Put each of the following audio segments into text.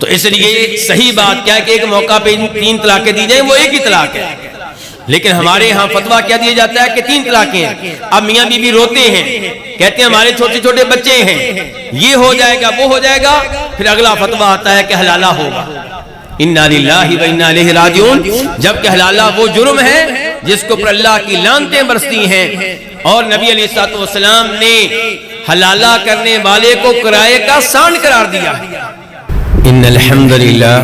تو اس لیے صحیح بات کیا ہے کہ ایک موقع پہ 3 طلاقیں دی جائیں، وہ ایک ہی طلاق ہے. لیکن ہمارے ہاں فتویٰ کیا دیا جاتا ہے کہ 3 طلاقیں ہیں. اب میاں بیوی روتے ہیں، کہتے ہیں ہمارے چھوٹے چھوٹے بچے ہیں، یہ ہو جائے گا وہ ہو جائے گا، پھر اگلا فتویٰ آتا ہے کہ حلالہ ہوگا. انا للہ و انا الیہ راجعون. جبکہ حلالہ وہ جرم ہے جس کو پر اللہ کی لعنتیں برستی ہیں، اور نبی علیہ الصلوۃ والسلام نے حلالہ کرنے والے کو کرائے کا سانڈ قرار دیا. ان الحمد للہ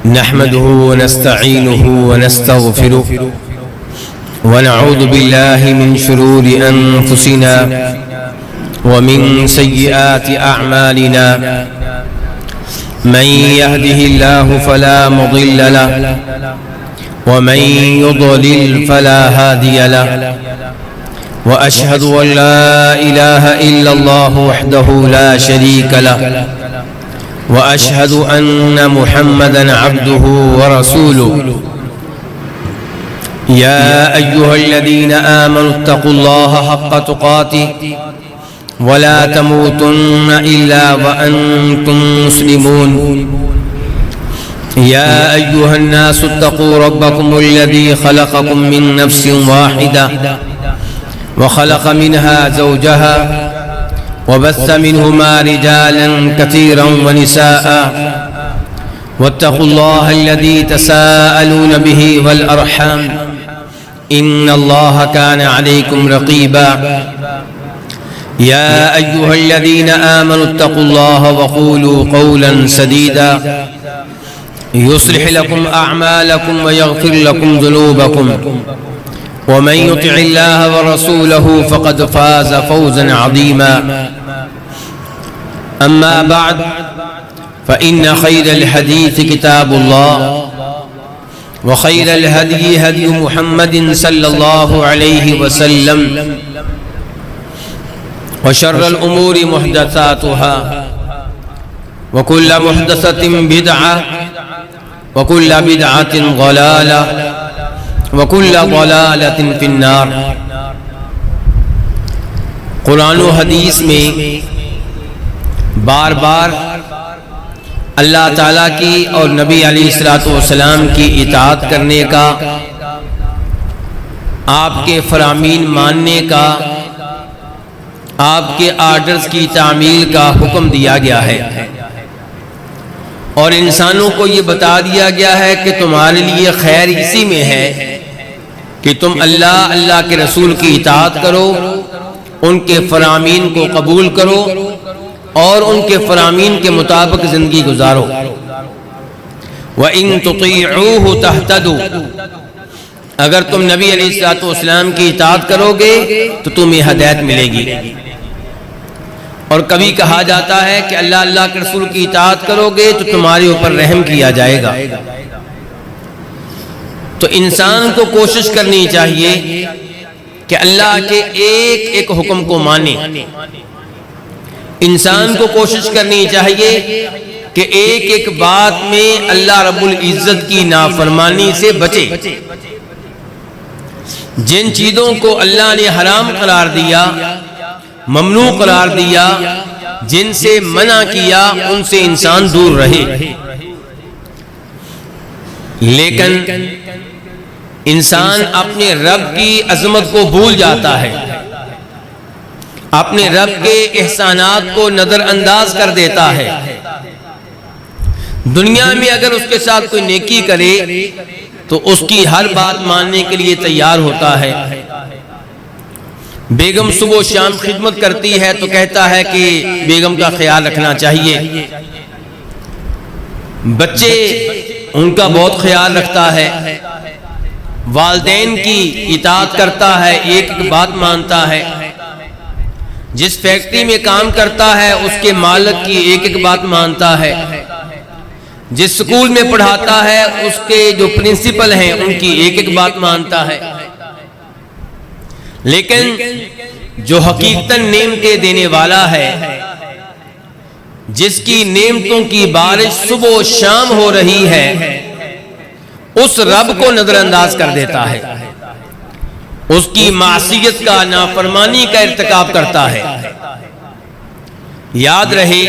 نحمده ونستعینه ونستغفره ونعوذ باللہ من شرور انفسنا ومن سیئات اعمالنا. من يهده الله فلا مضل له ومن يضلل فلا هادي له. وأشهد أن لا إله إلا الله وحده لا شريك له وأشهد أن محمدا عبده ورسوله. يا أيها الذين آمنوا اتقوا الله حق تقاته ولا تموتن إلا وأنتم مسلمون. يا أيها الناس اتقوا ربكم الذي خلقكم من نفس واحدة وخلق منها زوجها وبث منهما رجالا كثيرا ونساء واتقوا الله الذي تساءلون به والأرحام إن الله كان عليكم رقيبا. يا أيها الذين آمنوا اتقوا الله وقولوا قولا سديدا يصلح لكم أعمالكم ويغفر لكم ذنوبكم ومن يطع الله ورسوله فقد فاز فوزا عظيما. أما بعد فإن خير الحديث كتاب الله وخير الهدي هدي محمد صلى الله عليه وسلم وشر الأمور محدثاتها وكل محدثة بدعة وكل بدعة ضلالة وكل ضلالة في النار. قرآن و حدیث میں بار بار اللہ تعالیٰ کی اور نبی علیہ الصلوۃ والسلام کی اطاعت کرنے کا، آپ کے فرامین ماننے کا، آپ کے آرڈرز کی تعمیل کا حکم دیا گیا ہے، اور انسانوں کو یہ بتا دیا گیا ہے کہ تمہارے لیے خیر اسی میں ہے کہ تم اللہ کے رسول کی اطاعت کرو، ان کے فرامین کو قبول کرو اور ان کے فرامین کے مطابق زندگی گزارو. وَإِن تُطِيعُوهُ تَهْتَدُوا. اگر تم نبی علیہ الصلوۃ والسلام کی اطاعت کرو گے تو تمہیں ہدایت ملے گی. اور کبھی کہا جاتا ہے کہ اللہ کے رسول کی اطاعت کرو گے تو تمہارے اوپر رحم کیا جائے گا. تو انسان کو کوشش کرنی چاہیے کہ اللہ کے ایک ایک حکم کو مانے. انسان کو کوشش کرنی چاہیے کہ ایک ایک بات میں اللہ رب العزت کی نافرمانی سے بچے. جن چیزوں کو اللہ نے حرام قرار دیا، ممنوع قرار دیا، جن سے منع کیا، ان سے انسان دور رہے. لیکن انسان اپنے رب کی عظمت کو بھول جاتا ہے، اپنے رب کے احسانات کو نظر انداز کر دیتا ہے. دنیا میں اگر اس کے ساتھ کوئی نیکی کرے تو اس کی ہر بات ماننے کے لیے تیار ہوتا ہے. بیگم صبح و شام خدمت کرتی ہے تو کہتا ہے کہ بیگم کا خیال رکھنا چاہیے. بچے ان کا بہت خیال رکھتا ہے، والدین کی اطاعت کرتا ہے، ایک ایک بات مانتا ہے. جس فیکٹری میں کام کرتا ہے اس کے مالک کی ایک ایک بات مانتا ہے. جس سکول میں پڑھاتا ہے اس کے جو پرنسپل ہیں ان کی ایک ایک بات مانتا ہے. لیکن جو حقیقتاً نعمتیں دینے والا ہے، جس کی نعمتوں کی بارش صبح و شام ہو رہی ہے، اس رب کو نظر انداز کر دیتا ہے، اس کی معصیت کا، نافرمانی کا ارتکاب کرتا ہے. یاد رہے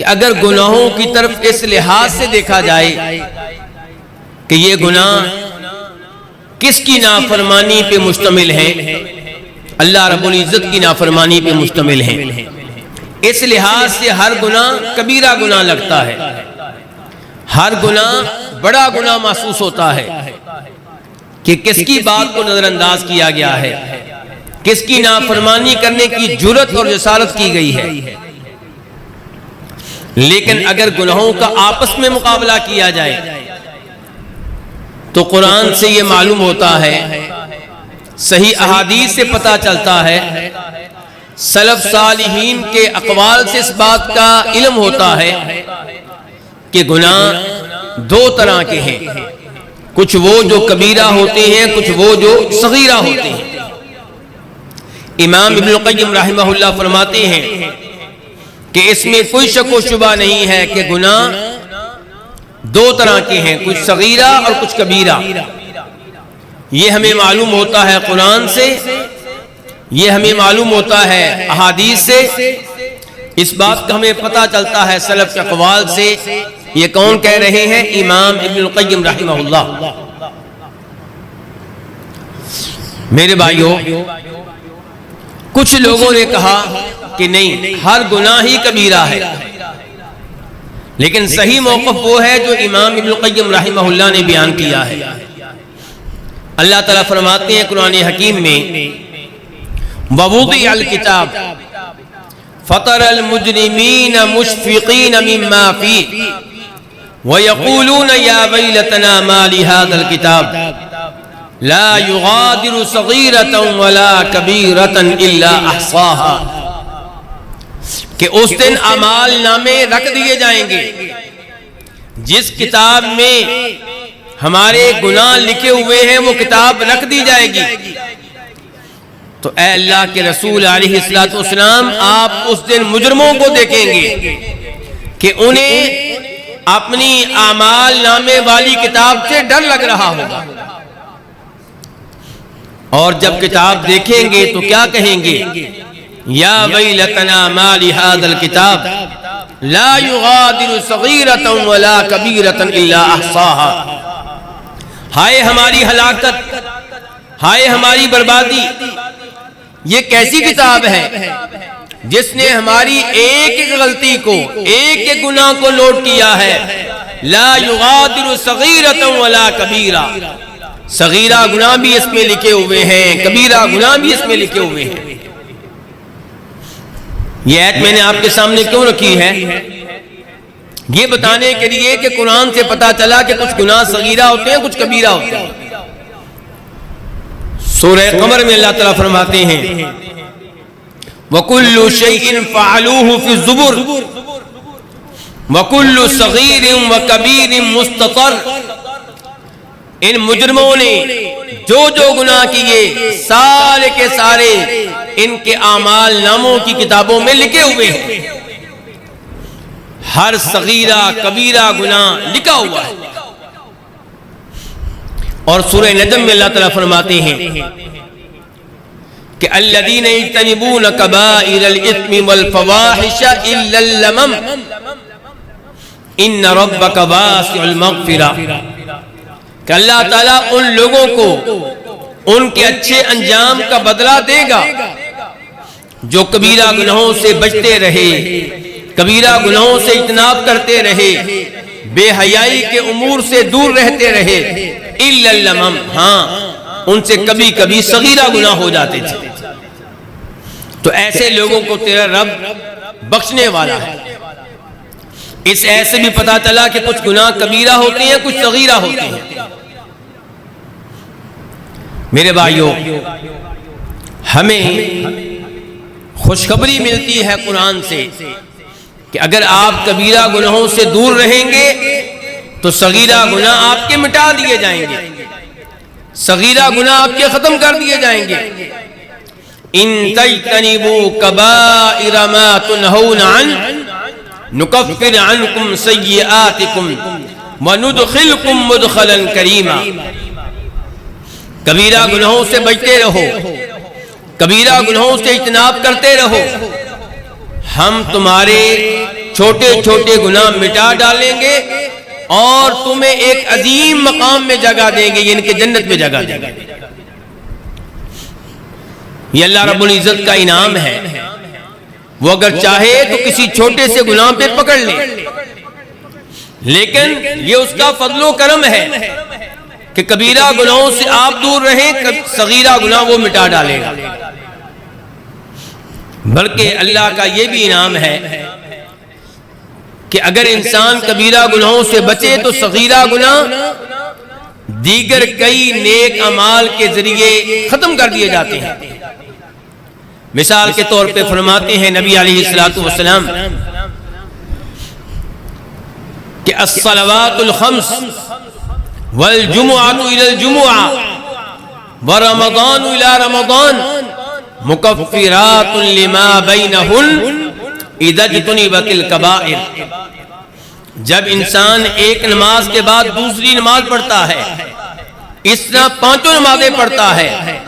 کہ اگر گناہوں کی طرف اس لحاظ سے دیکھا جائے کہ یہ گناہ کس کی نافرمانی پہ مشتمل ہیں، اللہ رب العزت کی نافرمانی پہ مشتمل ہیں، اس لحاظ سے ہر گناہ کبیرہ گناہ لگتا ہے، ہر گناہ بڑا گناہ محسوس ہوتا ہے کہ کس کی بات کو نظر انداز کیا گیا ہے، کس کی نافرمانی کرنے کی جرأت اور جسارت کی گئی ہے۔ لیکن اگر گناہوں کا آپس میں مقابلہ کیا جائے تو قرآن سے یہ معلوم ہوتا ہے، صحیح احادیث سے پتہ چلتا ہے، سلف صالحین کے اقوال سے اس بات کا علم ہوتا ہے کہ گناہ دو طرح کے ہیں، کچھ وہ جو کبیرہ ہوتے ہیں، کچھ وہ جو صغیرہ ہوتے ہیں۔ امام ابن القیم رحمہ اللہ فرماتے ہیں کہ اس میں کوئی شک و شبہ نہیں ہے کہ گناہ دو طرح کے ہیں، کچھ صغیرہ اور کچھ کبیرہ۔ یہ ہمیں معلوم ہوتا ہے قرآن سے، یہ ہمیں معلوم ہوتا ہے احادیث سے، اس بات کا ہمیں پتہ چلتا ہے سلف کے اقوال سے۔ یہ کون کہہ رہے ہیں؟ امام ابن القیم رحمہ اللہ۔ میرے بھائیوں، کچھ لوگوں نے کہا کہ نہیں، ہر گناہ ہی کبیرہ ہے، لیکن صحیح موقف وہ ہے جو امام ابن القیم رحمہ اللہ نے بیان کیا ہے۔ اللہ تعالیٰ فرماتے ہیں قرآن حکیم میں، وَوُضِعَ الْكِتَابُ فَتَرَى الْمُجْرِمِينَ مُشْفِقِينَ مِمَّا فِيهِ وَيَقُولُونَ يَا وَيْلَتَنَا مَا لِهَذَا الْكِتَابِ لَا يُغَادِرُ صَغِيرَةً وَلَا كَبِيرَةً إِلَّا أَحْصَاهَا، کہ اس دن اعمال نامے رکھ دیے جائیں گے، جس کتاب میں ہمارے گناہ لکھے ہوئے ہیں وہ کتاب رکھ دی جائے گی۔ تو اے اللہ کے رسول علیہ السلام، آپ اس دن مجرموں کو دیکھیں گے کہ انہیں اپنی اعمال نامے والی کتاب سے ڈر لگ رہا ہوگا، اور جب کتاب دیکھیں گے تو کیا کہیں گے؟ یا ویلتنا ما لہذا الکتاب لا یغادر صغیرۃ ولا کبیرۃ الا احصاها، ہائے ہماری ہلاکت، ہائے ہماری بربادی، یہ کیسی کتاب ہے جس نے ہماری ایک ایک غلطی کو، ایک ایک گناہ کو نوٹ کیا ہے۔ لا یغادر صغیرۃ ولا کبیرہ، صغیرہ گناہ بھی اس میں لکھے ہوئے ہیں، کبیرہ گناہ بھی اس میں لکھے ہوئے ہیں۔ یہ آیت میں نے آپ کے سامنے کیوں رکھی ہے؟ یہ بتانے کے لیے کہ قرآن سے پتا چلا کہ کچھ گناہ صغیرہ ہوتے ہیں، کچھ کبیرہ ہوتے ہیں۔ سورہ قمر میں اللہ تعالیٰ فرماتے ہیں، وَكُلُّ شَيْءٍ فَعَلُوهُ فِي الزُّبُرِ وَكُلُّ صَغِيرٍ وَكَبِيرٍ مُسْتَطَرٍ، ان مجرموں نے جو جو گناہ کیے سارے کے سارے ان کے اعمال ناموں کی کتابوں میں لکھے ہوئے ہیں، ہر صغیرہ کبیرہ گناہ لکھا ہوا ہے۔ اور سورہ نجم میں اللہ تعالیٰ فرماتے ہیں کہ الذین یجتنبون کبائر الاثم والفواحش الا اللمم ان ربک واسع المغفرہ، کہ اللہ تعالیٰ ان لوگوں کو ان کے اچھے انجام کا بدلہ دے گا جو کبیرہ گناہوں سے بچتے رہے، کبیرہ گناہوں سے اجتناب کرتے رہے، بے حیائی کے امور سے دور رہتے رہے، الا اللمم، ہاں ان سے کبھی کبھی صغیرہ گناہ ہو جاتے تھے۔ تو ایسے لوگوں کو تیرا رب بخشنے والا ہے۔ اس ایسے بھی پتا چلا کہ کچھ گناہ کبیرہ ہوتے ہیں، کچھ صغیرہ ہوتے ہیں۔ میرے بھائیوں، ہمیں خوشخبری ملتی ہے قرآن سے کہ اگر آپ کبیرہ گناہوں سے دور رہیں گے تو صغیرہ گناہ آپ کے مٹا دیے جائیں گے، صغیرہ گناہ آپ کے ختم کر دیے جائیں گے۔ ان تجتنبوا کبائر ما تنہون عنہ نکفر عنکم سیئاتکم وندخلکم مدخلا کریما، کبیرہ گناہوں سے بچتے رہو، کبیرہ گناہوں سے اجتناب کرتے رہو، ہم تمہارے چھوٹے چھوٹے گناہ مٹا ڈالیں گے اور تمہیں ایک عظیم مقام میں جگہ دیں گے، یعنی کہ جنت میں جگہ دیں گے۔ یہ اللہ رب العزت کا انعام ہے، وہ اگر چاہے تو کسی چھوٹے سے گناہ پہ پکڑ لے، لیکن یہ اس کا فضل و کرم ہے کہ کبیرہ گناہوں سے آپ دور رہیں، صغیرہ گناہ وہ مٹا ڈالے گا۔ بلکہ اللہ کا یہ بھی انعام ہے کہ اگر انسان کبیرہ گناہوں سے بچے تو صغیرہ گناہ دیگر کئی نیک اعمال کے ذریعے ختم کر دیے جاتے ہیں۔ مثال کے طور پہ فرماتے ہیں نبی علیہ السلام کہ الصلوات الخمس والجمعۃ الی الجمعہ ورمضان الی رمضان مکفرات لما بینہن اذا اجتنبت الکبائر۔ جب انسان ایک نماز کے بعد دوسری نماز پڑھتا ہے، اس طرح پانچوں نمازیں پڑھتا ہے،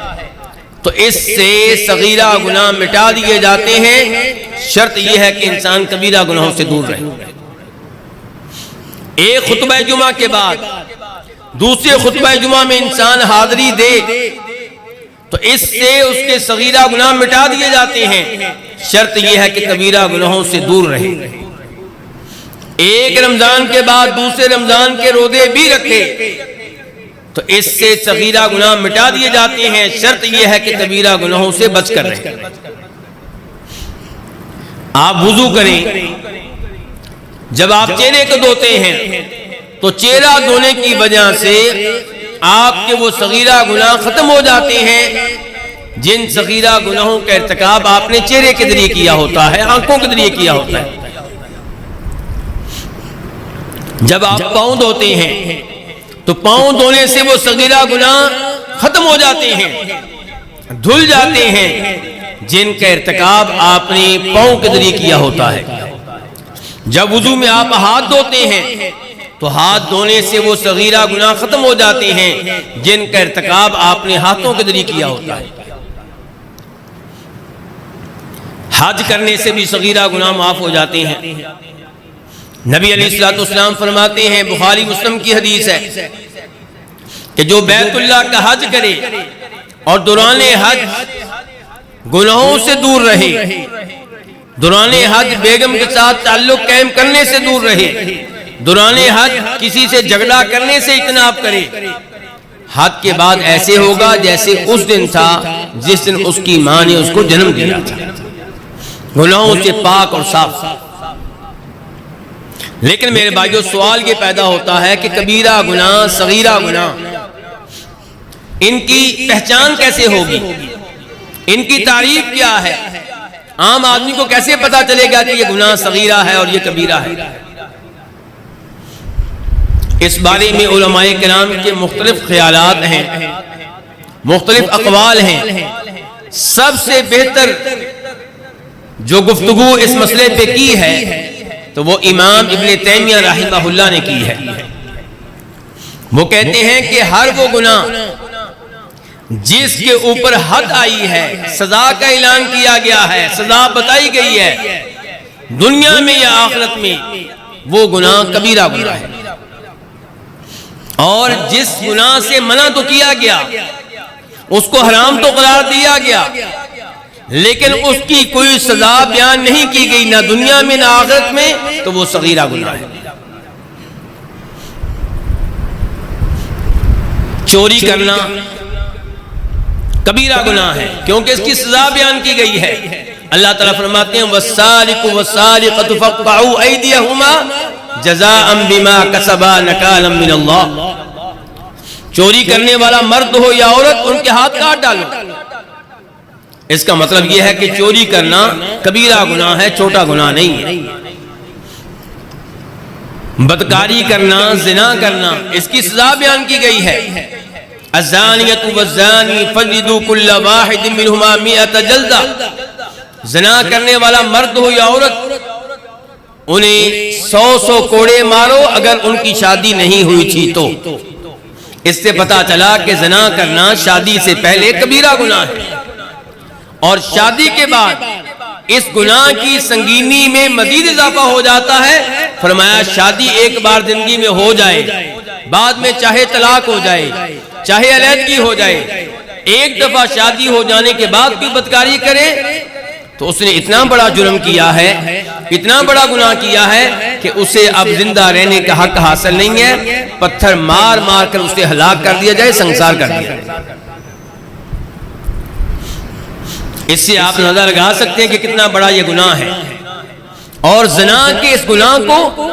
تو اس سے صغیرہ گناہ مٹا دیے جاتے ہیں۔ شرط یہ ہے کہ انسان کبیرہ گناہوں سے دور رہے۔ ایک خطبہ جمعہ کے بعد دوسرے خطبہ جمعہ میں انسان حاضری دے تو اس سے اس کے صغیرہ گناہ مٹا دیے جاتے ہیں۔ شرط یہ ہے کہ کبیرہ گناہوں سے دور رہے۔ ایک رمضان کے بعد دوسرے رمضان کے روزے بھی رکھے تو اس سے صغیرہ گناہ مٹا دیے جاتے ہیں۔ شرط یہ ہے کہ کبیرہ گناہوں سے بچ کر رہیں۔ آپ وضو کریں، جب آپ چہرے کو دھوتے ہیں تو چہرہ دھونے کی وجہ سے آپ کے وہ صغیرہ گناہ ختم ہو جاتے ہیں جن صغیرہ گناہوں کا ارتکاب آپ نے چہرے کے ذریعے کیا ہوتا ہے، آنکھوں کے ذریعے کیا ہوتا ہے۔ جب آپ پاؤں دھوتے ہیں تو پاؤں دھونے سے وہ صغیرہ گناہ ختم ہو جاتے ہیں، دھل جاتے ہیں جن کا ارتکاب آپ نے پاؤں کے ذریعے کیا ہوتا ہے۔ جب وضو میں آپ ہاتھ دھوتے ہیں تو ہاتھ دھونے سے وہ صغیرہ گناہ ختم ہو جاتے ہیں جن کا ارتکاب آپ نے ہاتھوں کے ذریعے کیا ہوتا ہے۔ حج کرنے سے بھی صغیرہ گناہ معاف ہو جاتے ہیں۔ نبی علیہ السلام فرماتے ہیں، بخاری مسلم کی حدیث ہے کہ جو بیت اللہ کا حج کرے اور دوران حج گناہوں سے دور رہے، دوران حج بیگم کے ساتھ تعلق قائم کرنے سے دور رہے، دوران حج کسی سے جھگڑا کرنے سے اجتناب کرے، حج کے بعد ایسے ہوگا جیسے اس دن تھا جس دن اس کی ماں نے اس کو جنم دیا تھا، گناہوں سے پاک اور صاف۔ لیکن میرے بھائیو سوال یہ پیدا ہوتا ہے کہ کبیرہ گناہ، صغیرہ گناہ، ان کی پہچان کیسے ہوگی؟ ان کی تعریف کیا ہے؟ عام آدمی کو کیسے پتا چلے گا کہ یہ گناہ صغیرہ ہے اور یہ کبیرہ ہے؟ اس بارے میں علماء کرام کے مختلف خیالات ہیں، مختلف اقوال ہیں۔ سب سے بہتر جو گفتگو اس مسئلے پہ کی ہے تو وہ امام ابن تیمیہ رحمہ اللہ نے کی ہے۔ وہ کہتے ہیں کہ ہر وہ گناہ جس کے اوپر حد آئی ہے، سزا کا اعلان کیا گیا ہے، سزا بتائی گئی ہے، دنیا میں یا آخرت میں، وہ گناہ کبیرہ گناہ ہے۔ اور جس گناہ سے منع تو کیا گیا، اس کو حرام تو قرار دیا گیا، لیکن اس کی کوئی سزا بیان نہیں کی گئی، نہ دنیا میں نہ آخرت میں، تو وہ صغیرہ گناہ ہے۔ چوری کرنا کبیرہ گناہ ہے کیونکہ اس کی سزا بیان کی گئی ہے۔ اللہ تعالیٰ فرماتے ہیں وَالسَّارِقُ وَالسَّارِقَةُ فَاقْطَعُوا أَيْدِيَهُمَا جَزَاءً بِمَا كَسَبَا نَكَالًا مِّنَ اللَّهِ۔ چوری کرنے والا مرد ہو یا عورت، ان کے ہاتھ کاٹ ڈالو۔ اس کا مطلب یہ ہے کہ چوری کرنا کبیرہ گناہ ہے، چھوٹا گناہ نہیں ہے۔ بدکاری کرنا، زنا کرنا، اس کی سزا بیان کی گئی ہے۔ الزانیۃ والزانی فجلدوا کل واحد منہما 100 جلدہ۔ زنا کرنے والا مرد ہو یا عورت، انہیں 100 کوڑے مارو اگر ان کی شادی نہیں ہوئی تھی تو۔ اس سے پتا چلا کہ زنا کرنا شادی سے پہلے کبیرہ گناہ ہے، اور شادی کے بعد اس گناہ کی سنگینی میں مزید اضافہ ہو جاتا ہے۔ فرمایا شادی ایک بار زندگی میں ہو جائے، بعد میں چاہے طلاق ہو جائے، چاہے علیحدگی ہو جائے، ایک دفعہ شادی ہو جانے کے بعد کوئی بدکاری کرے تو اس نے اتنا بڑا جرم کیا ہے، اتنا بڑا گناہ کیا ہے کہ اسے اب زندہ رہنے کا حق حاصل نہیں ہے، پتھر مار مار کر اسے ہلاک کر دیا جائے، سنسار کر دیا جائے۔ اس سے آپ اندازہ لگا سکتے ہیں کہ کتنا بڑا یہ گناہ ہے۔ اور زنا کے اس گناہ کو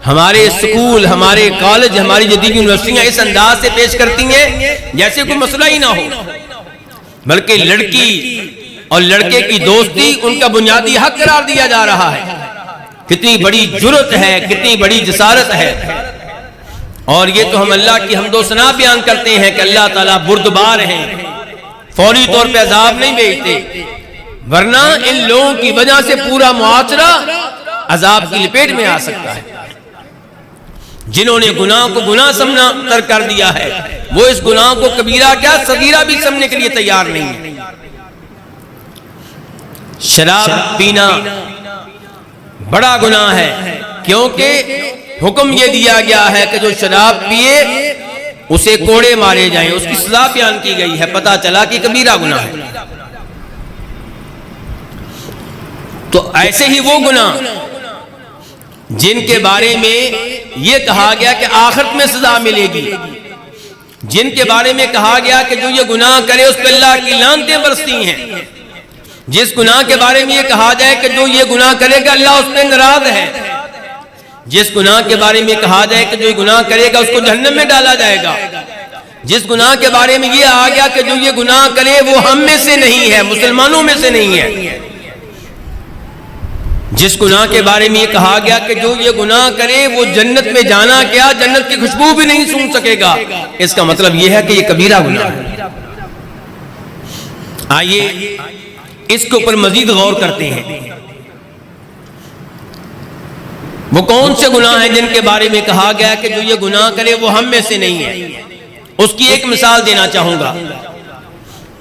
ہمارے اسکول، ہمارے کالج، ہماری جدید یونیورسٹیاں اس انداز سے پیش کرتی ہیں جیسے کوئی مسئلہ ہی نہ ہو، بلکہ لڑکی اور لڑکے کی دوستی ان کا بنیادی حق قرار دیا جا رہا ہے۔ کتنی بڑی جرأت ہے، کتنی بڑی جسارت ہے۔ اور یہ تو ہم اللہ کی حمد و ثنا بیان کرتے ہیں کہ اللہ تعالیٰ بردبار ہیں، فوری طور پہ عذاب نہیں بھیجتے، ورنہ ان لوگوں کی وجہ سے پورا معاشرہ عذاب کی لپیٹ میں آ سکتا ہے۔ جنہوں نے گناہ کو گناہ سمجھنا تر کر دیا ہے، وہ اس گناہ کو کبیرہ کیا صغیرہ بھی سمجھنے کے لیے تیار نہیں ہے۔ شراب پینا بڑا گناہ ہے، کیونکہ حکم یہ دیا گیا ہے کہ جو شراب پیے اسے کوڑے مارے جائیں، اس کی سزا بیان کی گئی ہے، پتہ چلا کہ کبیرہ گناہ ہے۔ تو ایسے ہی وہ گناہ جن کے بارے میں یہ کہا گیا کہ آخرت میں سزا ملے گی، جن کے بارے میں کہا گیا کہ جو یہ گناہ کرے اس پہ اللہ کی لعنتیں برستی ہیں، جس گناہ کے بارے میں یہ کہا جائے کہ جو یہ گناہ کرے گا اللہ اس پہ ناراض ہے، جس گناہ کے بارے میں کہا جائے کہ جو یہ گناہ کرے گا اس کو جہنم میں ڈالا جائے گا، جس گناہ کے بارے میں یہ آ گیا کہ جو یہ گناہ کرے وہ ہم میں سے نہیں ہے، مسلمانوں میں سے نہیں ہے، جس گناہ کے بارے میں یہ کہا گیا کہ جو یہ گناہ کرے وہ جنت میں جانا کیا جنت کی خوشبو بھی نہیں سونگھ سکے گا، اس کا مطلب یہ ہے کہ یہ کبیرہ گناہ ہے۔ آئیے اس کے اوپر مزید غور کرتے ہیں، وہ کون سے گناہ ہیں جن کے بارے میں کہا گیا کہ جو یہ گناہ کرے وہ ہم میں سے نہیں ہے۔ اس کی ایک مثال دینا چاہوں گا۔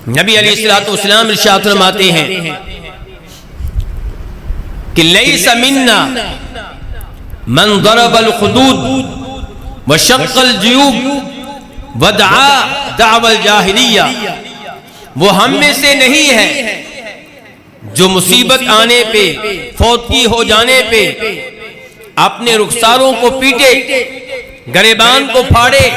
نبی علیہ الصلوۃ والسلام ارشاد فرماتے ہیں کہ لیس منا من ضرب الخدود وشق الجیوب ودعا دعوى الجاہلیہ، وہ ہم میں سے نہیں ہے جو مصیبت آنے پہ، فوتگی ہو جانے پہ اپنے رخساروں کو پیٹے، گریبان کو پھاڑے،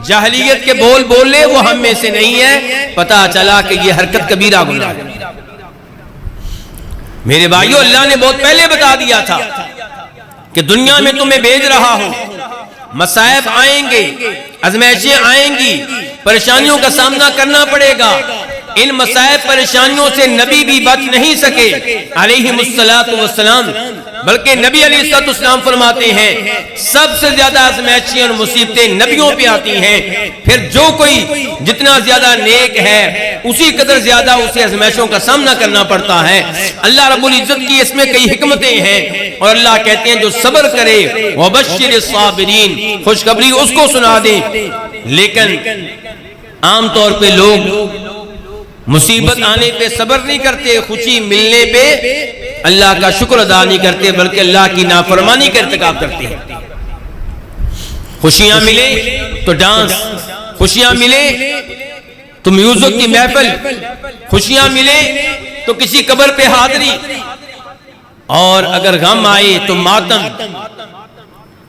جاہلیت کے بول بولے، وہ ہم میں سے نہیں ہے۔ پتہ چلا کہ یہ حرکت کبیرہ گناہ ہے۔ میرے بھائیو، اللہ نے بہت پہلے بتا دیا تھا کہ دنیا میں تمہیں بھیج رہا ہوں، مصائب آئیں گے، آزمائشیں آئیں گی، پریشانیوں کا سامنا کرنا پڑے گا۔ ان مصائب پریشانیوں سے نبی بھی بچ نہیں سکے علیہم الصلوۃ والسلام، بلکہ نبی علیہ الصلوۃ والسلام فرماتے ہیں سب سے زیادہ آزمائشیں اور مصیبتیں نبیوں پہ آتی ہیں، پھر جو کوئی جتنا زیادہ نیک ہے اسی قدر زیادہ اسے آزمائشوں کا سامنا کرنا پڑتا ہے۔ اللہ رب العزت کی اس میں کئی حکمتیں ہیں، اور اللہ کہتے ہیں جو صبر کرے وبشر الصابرین، خوشخبری اس کو سنا دیں۔ لیکن عام طور پہ لوگ مصیبت آنے پہ صبر نہیں کرتے، خوشی ملنے پہ اللہ کا شکر ادا نہیں کرتے، بلکہ اللہ کی نافرمانی کا ارتکاب کرتے ہیں۔ خوشیاں ملے تو ڈانس، خوشیاں ملے تو میوزک کی محفل، خوشیاں ملے تو کسی قبر پہ حاضری، اور اگر غم آئے تو ماتم،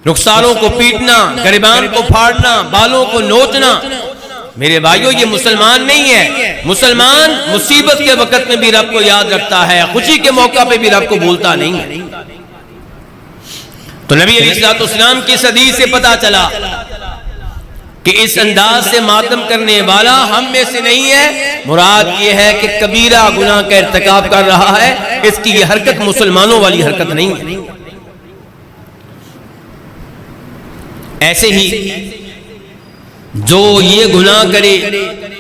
رخساروں کو پیٹنا، گریبان کو پھاڑنا، بالوں کو نوچنا۔ میرے بھائیو، یہ مسلمان نہیں ہے۔ مسلمان مصیبت کے وقت میں بھی رب کو یاد رکھتا ہے، خوشی کے موقع پہ بھی رب کو بھولتا نہیں ہے۔ تو نبی علیہ الصلوۃ والسلام کی اس حدیث سے پتا چلا کہ اس انداز سے ماتم کرنے والا ہم میں سے نہیں ہے، مراد یہ ہے کہ کبیرہ گناہ کا ارتکاب کر رہا ہے، اس کی یہ حرکت مسلمانوں والی حرکت نہیں ہے۔ ایسے ہی جو یہ گناہ کرے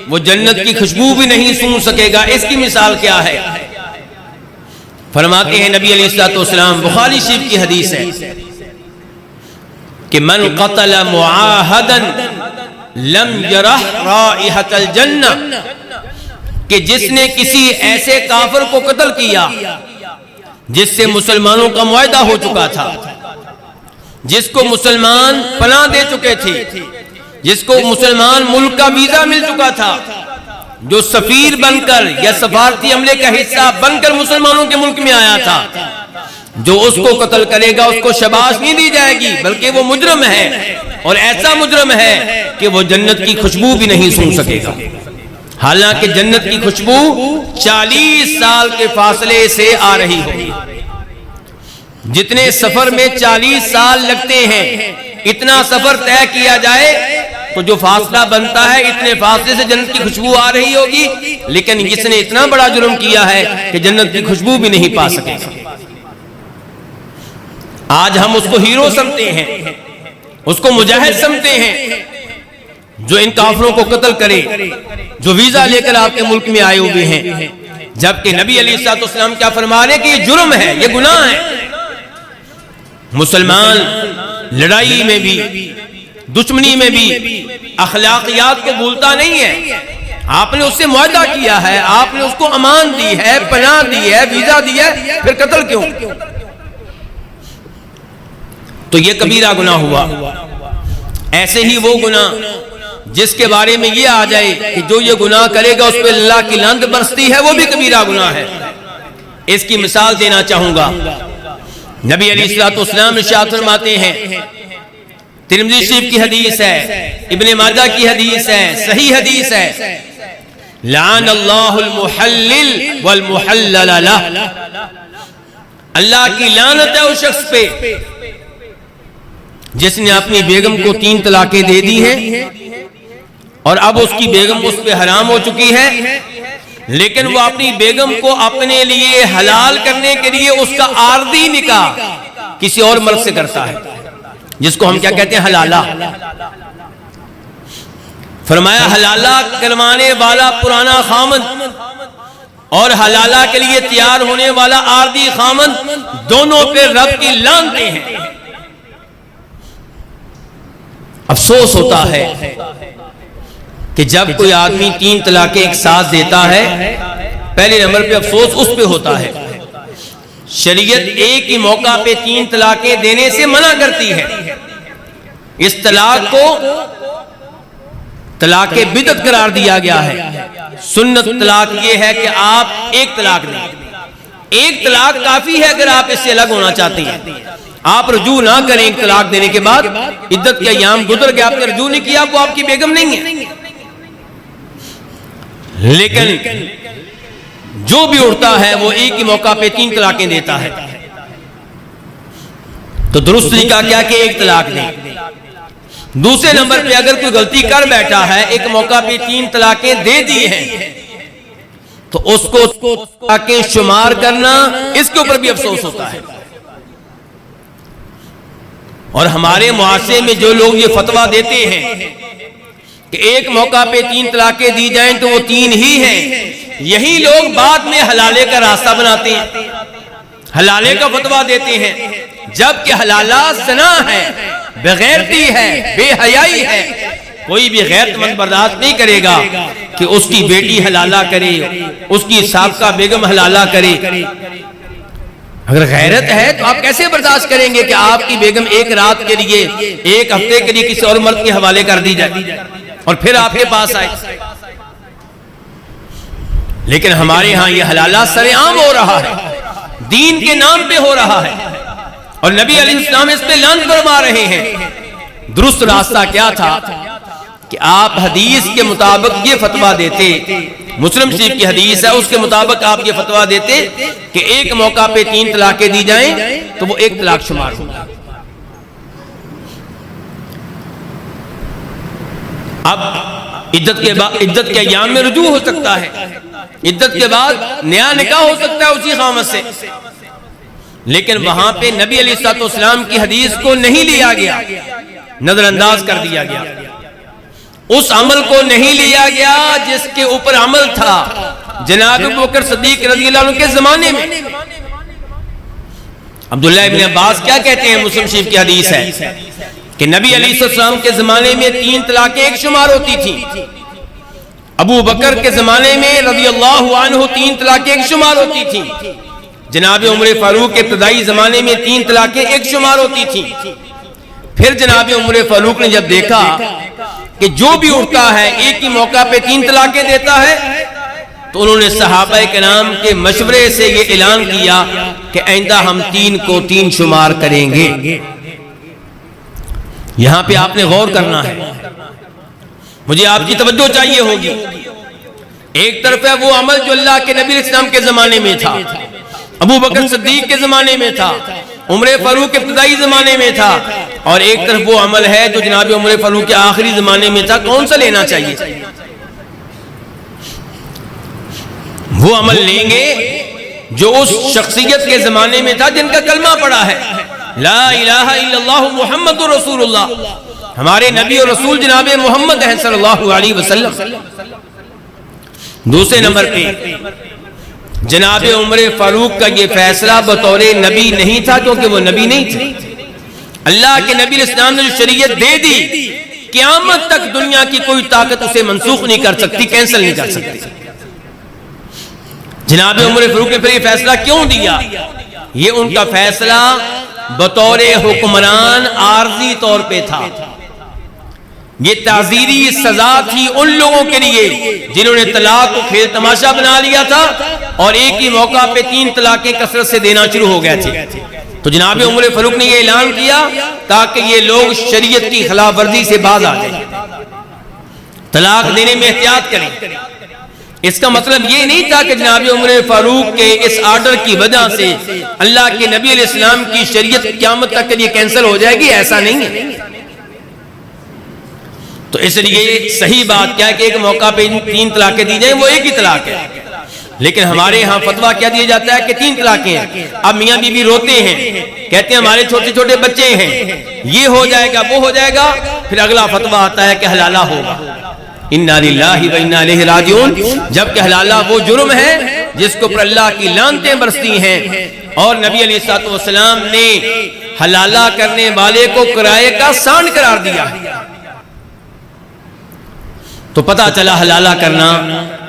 وہ جنت کی خوشبو بھی نہیں سونگھ سکے گا۔ اس کی مثال کیا ہے؟ فرماتے ہیں نبی علیہ الصلوۃ والسلام، بخاری شریف کی حدیث ہے کہ من قتل معاہدا لم یرح رائحۃ الجنہ، کہ جس نے کسی ایسے کافر کو قتل کیا جس سے مسلمانوں کا معاہدہ ہو چکا تھا، جس کو مسلمان پناہ دے چکے تھے، جس کو مسلمان ملک کا ویزا مل چکا تھا، جو سفیر بن کر یا سفارتی عملے کا حصہ بن کر مسلمانوں کے ملک میں آیا تھا، جو اس کو قتل کرے گا اس کو شاباش نہیں دی جائے گی، بلکہ وہ مجرم ہے، اور ایسا مجرم ہے کہ وہ جنت کی خوشبو بھی نہیں سونگھ سکے گا، حالانکہ جنت کی خوشبو 40 سال کے فاصلے سے آ رہی ہوگی۔ جتنے سفر میں 40 سال لگتے ہیں، اتنا سفر طے کیا جائے تو جو فاصلہ بنتا ہے اتنے فاصلے سے جنت کی خوشبو آ رہی ہوگی، لیکن جس نے اتنا بڑا جرم کیا ہے کہ جنت کی خوشبو بھی نہیں پا سکے گا۔ آج ہم اس کو ہیرو سمجھتے ہیں، اس کو مجاہد سمجھتے ہیں، جو ان کافروں کو قتل کرے، جو ویزا لے کر آپ کے ملک میں آئے ہوئے ہیں، جبکہ نبی علیہ الصلوۃ والسلام کیا فرما رہے ہیں کہ یہ جرم ہے، یہ گناہ ہے۔ مسلمان لڑائی میں بھی، دشمنی میں بھی اخلاقیات کو بھولتا نہیں ہے۔ آپ نے اس سے معاہدہ کیا ہے، آپ نے اس کو امان دی ہے، پناہ دی ہے، ویزا دی ہے، پھر قتل کیوں؟ تو یہ کبیرہ گناہ ہوا۔ ایسے ہی وہ گناہ جس کے بارے میں یہ آ جائے کہ جو یہ گناہ کرے گا اس پہ اللہ کی لعنت برستی ہے، وہ بھی کبیرہ گناہ ہے۔ اس کی مثال دینا چاہوں گا۔ نبی علیہ الصلوۃ والسلام ارشاد فرماتے ہیں، ترمذی شریف کی حدیث ہے، ابن ماجہ کی حدیث ہے، صحیح حدیث ہے، لعن اللہ المحلل والمحلل لہ، اللہ کی لعنت ہے اس شخص پہ جس نے اپنی بیگم کو 3 طلاقیں دے دی ہیں اور اب اس کی بیگم اس پہ حرام ہو چکی ہے، لیکن وہ اپنی بیگم کو اپنے لیے حلال کرنے کے لیے اس کا عارضی نکاح کسی اور مرد سے کرتا ہے، جس کو ہم کیا کہتے ہیں؟ حلالہ۔ فرمایا حلالہ کروانے والا پرانا خامند اور حلالہ کے لیے تیار ہونے والا عارضی خامند، دونوں پہ رب کی لعنتیں ہیں۔ افسوس ہوتا ہے کہ جب کوئی آدمی 3 طلاقیں ایک ساتھ دیتا ہے، پہلے نمبر پہ افسوس اس پہ ہوتا ہے۔ شریعت ایک ہی موقع پہ 3 طلاقیں دینے سے منع کرتی ہے۔ اس طلاق کو طلاق بدعت قرار دیا گیا ہے۔ سنت طلاق یہ ہے کہ آپ ایک طلاق دیں، ایک طلاق کافی ہے اگر آپ اس سے الگ ہونا چاہتے ہیں۔ آپ رجوع نہ کریں ایک طلاق دینے کے بعد، عدت کے ایام گزر گئے، آپ نے رجوع نہیں کیا، وہ آپ کی بیگم نہیں ہے۔ لیکن جو بھی اڑتا ہے وہ ایک ہی موقع پہ 3 طلاقیں دیتا ہے۔ تو درست طریقہ کیا کہ ایک طلاق دیں۔ دوسرے نمبر پہ اگر کوئی غلطی کر بیٹھا ہے، ایک موقع پہ 3 طلاقیں دے دی ہیں، تو اس کو طلاقیں شمار کرنا، اس کے اوپر بھی افسوس ہوتا ہے۔ اور ہمارے معاشرے میں جو لوگ یہ فتویٰ دیتے ہیں کہ ایک موقع پہ 3 طلاقیں دی جائیں تو وہ 3 ہی ہیں، یہی لوگ بعد میں حلالے کا راستہ بناتے ہیں، حلالے کا فتویٰ دیتے ہیں، جبکہ حلالہ زنا ہے، بغیرتی ہے، بے حیائی ہے۔ کوئی بھی غیرت مند برداشت نہیں کرے گا کہ اس کی بیٹی حلالہ کرے، اس کی سابقہ بیگم حلالہ کرے۔ اگر غیرت ہے تو آپ کیسے برداشت کریں گے کہ آپ کی بیگم ایک رات کے لیے، ایک ہفتے کے لیے کسی اور مرد کے حوالے کر دی جائے اور پھر آپ کے پاس آئے؟ لیکن ہمارے ہاں یہ حلالہ سر عام ہو رہا ہے، دین کے نام پہ ہو رہا ہے، اور نبی علیہ السلام اس پہ لعنت فرما رہے ہیں۔ درست راستہ کیا تھا کہ آپ حدیث کے مطابق یہ فتویٰ دیتے، مسلم شریف کی حدیث ہے، اس کے مطابق آپ یہ فتویٰ دیتے کہ ایک موقع پہ 3 طلاقیں دی جائیں تو وہ ایک طلاق شمار ہو۔ اب عدت کے ایام میں رجوع ہو سکتا ہے، عدت کے بعد نیا نکاح ہو سکتا ہے اسی خامد سے، لیکن وہاں پہ نبی علیہ الصلوۃ والسلام کی حدیث کو نہیں لیا گیا، نظر انداز کر دیا گیا، اس عمل کو نہیں لیا گیا جس کے اوپر عمل تھا جناب ابوبکر صدیق رضی اللہ عنہ کے زمانے میں۔ عبداللہ ابن عباس کیا کہتے ہیں؟ مسلم شریف کی حدیث ہے کہ نبی علیہ السلام کے زمانے میں 3 طلاقیں ایک شمار ہوتی تھی، ابو بکر کے زمانے میں رضی اللہ عنہ 3 طلاقیں ایک شمار ہوتی تھیں. جناب عمر فاروق کے ابتدائی زمانے میں 3 طلاقیں ایک شمار ہوتی تھیں. پھر جناب عمر فاروق نے جب دیکھا کہ جو بھی اٹھتا ہے ایک ہی موقع پہ 3 طلاقیں دیتا ہے, تو انہوں نے صحابہ کرام کے مشورے سے یہ اعلان کیا کہ آئندہ ہم 3 کو 3 شمار کریں گے. یہاں پہ آپ نے غور کرنا ہے, مجھے آپ کی توجہ چاہیے ہوگی. ایک طرف ہے وہ عمل جو اللہ کے نبی علیہ السلام کے زمانے میں تھا, ابو بکر صدیق کے زمانے میں تھا, عمر فاروق کے ابتدائی زمانے میں تھا, اور ایک طرف وہ عمل ہے جو جناب عمر فاروق کے آخری زمانے میں تھا. کون سا لینا چاہیے؟ وہ عمل لیں گے جو اس شخصیت کے زمانے میں تھا جن کا کلمہ پڑا ہے لا الہ الا اللہ محمد رسول اللہ. ہمارے نبی اور رسول جناب محمد ہیں صلی اللہ علیہ وسلم. دوسرے نمبر پہ جناب عمر فاروق کا یہ فیصلہ بطور نبی نہیں تھا, کیونکہ وہ نبی نہیں تھے. اللہ کے نبی علیہ السلام نے جو شریعت دے دی, قیامت تک دنیا کی کوئی طاقت اسے منسوخ نہیں کر سکتی, کینسل نہیں کر سکتی. جناب عمر فاروق نے پھر یہ فیصلہ کیوں دیا؟ یہ ان کا فیصلہ بطور حکمران عارضی طور پہ تھا. یہ تعزیری سزا تھی ان لوگوں کے لیے جنہوں نے طلاق کو کھیل تماشا بنا لیا تھا اور ایک ہی موقع پہ 3 طلاقیں کثرت سے دینا شروع ہو گئے تھے. تو جناب عمر فاروق نے یہ اعلان کیا تاکہ یہ لوگ شریعت کی خلاف ورزی سے باز آ جائیں, طلاق دینے میں احتیاط کریں. اس کا مطلب یہ نہیں تھا کہ جناب عمر فاروق کے اس آرڈر کی وجہ سے اللہ کے نبی علیہ السلام کی شریعت قیامت تک کے لیے کینسل ہو جائے گی, ایسا نہیں ہے. تو اس لیے صحیح بات کیا ہے کہ ایک موقع پہ 3 طلاقیں دی جائیں, وہ ایک ہی طلاق ہے. لیکن ہمارے ہاں فتویٰ کیا دیا جاتا ہے کہ 3 طلاقیں ہیں. اب میاں بیوی روتے ہیں, کہتے ہیں ہمارے چھوٹے چھوٹے بچے ہیں, یہ ہو جائے گا وہ ہو جائے گا. پھر اگلا فتویٰ آتا ہے کہ حلالہ ہوگا. انا للہ و انا الیہ راجعون. جبکہ حلالہ وہ جرم ہے جس کو پر اللہ کی لعنتیں برستی ہیں, اور نبی علیہ الصلوۃ والسلام نے حلالہ کرنے والے کو کرائے کا سانڈ قرار دیا. تو پتہ چلا حلالہ کرنا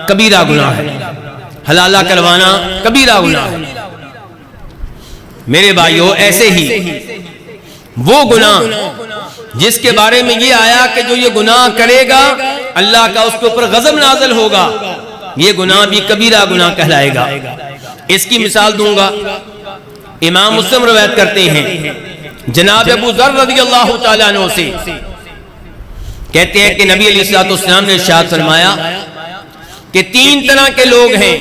کبیرہ گناہ ہے, حلالہ کروانا کبیرہ گناہ ہے. میرے بھائیو, ایسے ہی وہ گناہ جس کے بارے میں یہ آیا کہ جو یہ گناہ کرے گا اللہ کا اس کے اوپر غضب نازل ہوگا, یہ گناہ بھی کبیرہ گناہ کہلائے گا. اس کی مثال دوں گا. امام مسلم روایت کرتے ہیں جناب ابو ذر رضی اللہ تعالیٰ عنہ سے, کہتے ہیں کہ نبی علیہ الصلوۃ والسلام نے ارشاد فرمایا کہ 3 طرح کے لوگ ہیں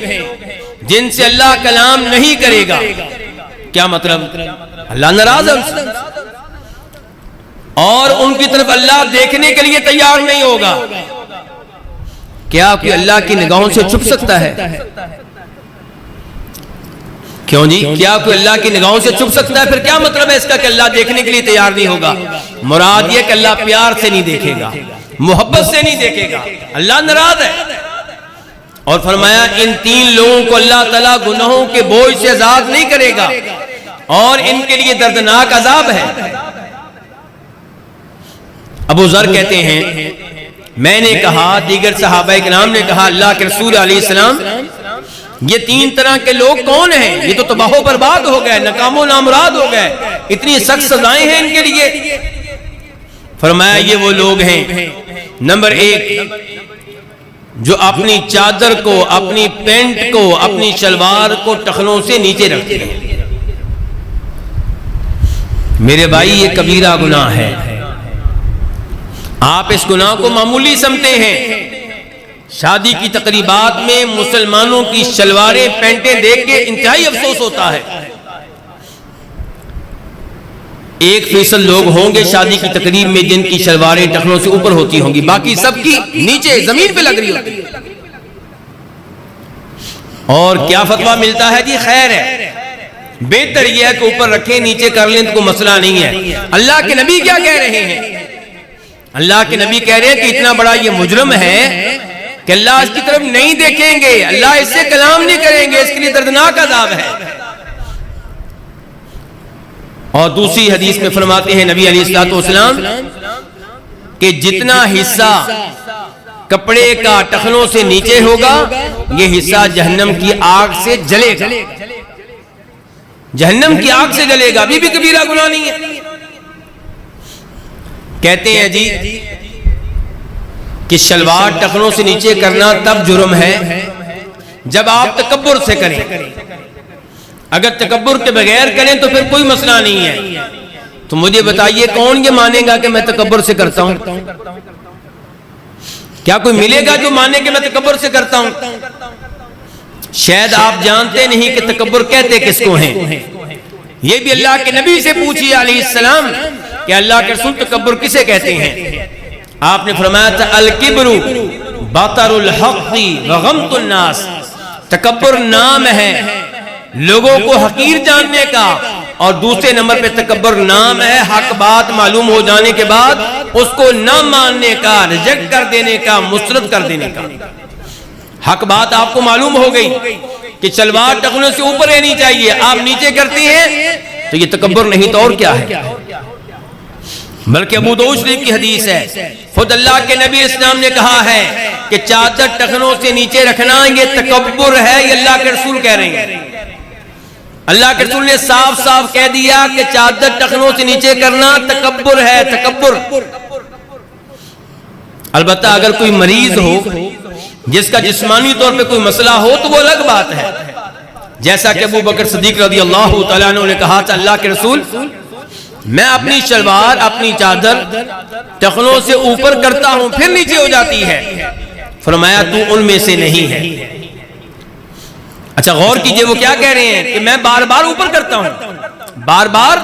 جن سے اللہ کلام نہیں کرے گا. کیا مطلب؟ اللہ ناراض ہے اور ان کی طرف اللہ دیکھنے کے لیے تیار نہیں ہوگا. کیا کوئی اللہ کی نگاہوں سے چھپ سکتا ہے؟ کیوں جی؟ کیا کوئی اللہ کی نگاہوں سے چھپ سکتا ہے؟ پھر کیا مطلب ہے اس کا کہ اللہ دیکھنے کے لیے تیار نہیں ہوگا؟ مراد یہ کہ اللہ پیار سے نہیں دیکھے گا, محبت سے نہیں دیکھے گا, اللہ ناراض ہے. اور فرمایا ان 3 لوگوں کو اللہ تعالیٰ گناہوں کے بوجھ سے آزاد نہیں کرے گا اور ان کے لیے دردناک عذاب ہے. ابو ذر کہتے ہیں میں نے کہا, دیگر صحابہ کرام نے کہا, اللہ کے رسول علیہ السلام یہ 3 طرح کے لوگ کون ہیں؟ یہ تو تباہ و برباد ہو گئے, ناکام و نامراد ہو گئے, اتنی سخت سزائیں ہیں ان کے لیے. فرمایا یہ وہ لوگ ہیں نمبر 1 جو اپنی چادر کو, اپنی پینٹ کو, اپنی شلوار کو ٹخنوں سے نیچے رکھتے ہیں. میرے بھائی یہ کبیرہ گناہ ہے. آپ اس گناہ کو معمولی سمجھتے ہیں. شادی کی تقریبات میں مسلمانوں کی شلواریں پینٹیں دیکھ کے انتہائی افسوس ہوتا ہے. 1% لوگ ہوں گے شادی کی تقریب میں جن کی شلواریں ٹخنوں سے اوپر ہوتی ہوں گی, باقی سب کی نیچے زمین پہ لگ رہی ہوتی. اور کیا فتویٰ ملتا ہے جی؟ خیر ہے, بہتر یہ ہے کہ اوپر رکھیں, نیچے کر لیں تو کوئی مسئلہ نہیں ہے. اللہ کے نبی کیا کہہ رہے ہیں؟ اللہ کے نبی کہہ رہے ہیں کہ اتنا بڑا یہ مجرم ہے کہ اللہ اس کی طرف نہیں دیکھیں گے, اللہ اس سے کلام نہیں کریں گے, اس کے لیے دردناک عذاب ہے. اور دوسری حدیث میں فرماتے ہیں نبی علیہ الصلوۃ والسلام کہ جتنا حصہ کپڑے کا ٹخنوں سے نیچے ہوگا، یہ حصہ جہنم کی آگ سے جلے گا، جہنم کی آگ سے جلے گا، ابھی بھی کبیرہ گناہ نہیں ہے۔ کہتے ہیں جی کہ شلوار ٹخنوں سے نیچے کرنا تب جرم ہے جب آپ تکبر سے کریں، اگر تکبر کے بغیر کریں تو پھر کوئی مسئلہ نہیں ہے۔ تو مجھے بتائیے کون یہ مانے گا کہ میں تکبر سے کرتا ہوں؟ کیا کوئی ملے گا جو مانے کہ میں تکبر سے کرتا ہوں؟ شاید آپ جانتے نہیں کہ تکبر کہتے کس کو ہیں۔ یہ بھی اللہ کے نبی سے پوچھیے علیہ السلام کہ اللہ کے رسول تکبر کسے کہتے ہیں؟ آپ نے فرمایا تھا الکبر بطر الحق وغمط الناس، تکبر نام ہے لوگوں کو حقیر جاننے کا، اور دوسرے نمبر پہ تکبر نام ہے حق بات معلوم ہو جانے کے بعد اس کو نہ ماننے کا، ریجیکٹ کر دینے کا، مسترد کر دینے کا۔ حق بات آپ کو معلوم ہو گئی کہ شلوار ٹخنوں سے اوپر رہنی چاہیے، آپ نیچے کرتے ہیں تو یہ تکبر نہیں تو اور کیا ہے؟ بلکہ ابو داؤد شریف کی حدیث ہے، خود اللہ کے نبی اسلام نے کہا ہے کہ چادر ٹخنوں سے نیچے رکھنا یہ تکبر ہے، یہ اللہ کے رسول کہہ رہے ہیں۔ اللہ کے رسول نے صاف صاف کہہ دیا کہ چادر ٹخنوں سے نیچے کرنا تکبر ہے، تکبر۔ البتہ اگر کوئی مریض ہو جس کا جسمانی طور پہ کوئی مسئلہ ہو تو وہ الگ بات ہے، جیسا کہ ابو بکر صدیق رضی اللہ تعالیٰ عنہ نے کہا تھا اللہ کے رسول میں اپنی شلوار اپنی چادر ٹخنوں سے اوپر کرتا ہوں پھر نیچے ہو جاتی ہے، فرمایا تو ان میں سے نہیں ہے۔ اچھا غور کیجئے وہ کیا کہہ رہے ہیں کہ میں بار بار اوپر کرتا ہوں، بار بار